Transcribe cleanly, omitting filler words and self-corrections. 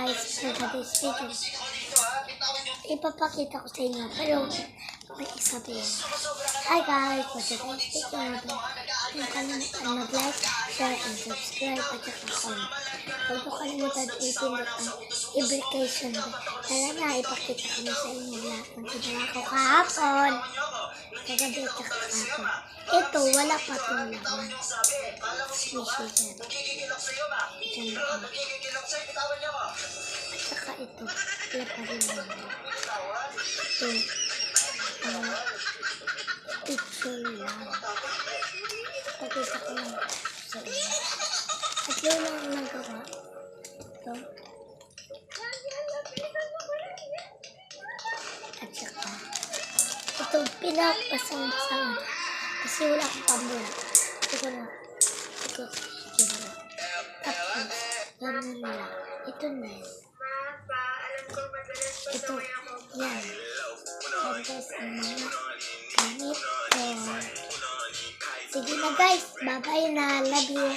guys, for today's video. Ipapakita ko sa inyo, pero may isa pa yun. Hi guys, for today's video. Huwag kalimutan mag-like, share, and subscribe at saka comment. Huwag ko kalimutan i-pindot ang notification bell. Tara na, ipakita ko na sa inyo lahat ng ginawa ko kahapon. Kagabi at saka kahapon. Ito, wala pa itong laman. Squishy dyan. Dyan ako. At saka ito, wala pa rin laman. Ito, picture lang. Pakita ko lang sa inyo. At yun lang ang nagawa. Ito. At saka, ito, pinapasang-basang. Kasi wala akong pambula. Ito ko na. Ito. Tapos, gano'n na lang. Ito na yan. Ito. Yan. Yan guys, ang mga ganito. Sige na guys. Bye-bye na. Love you.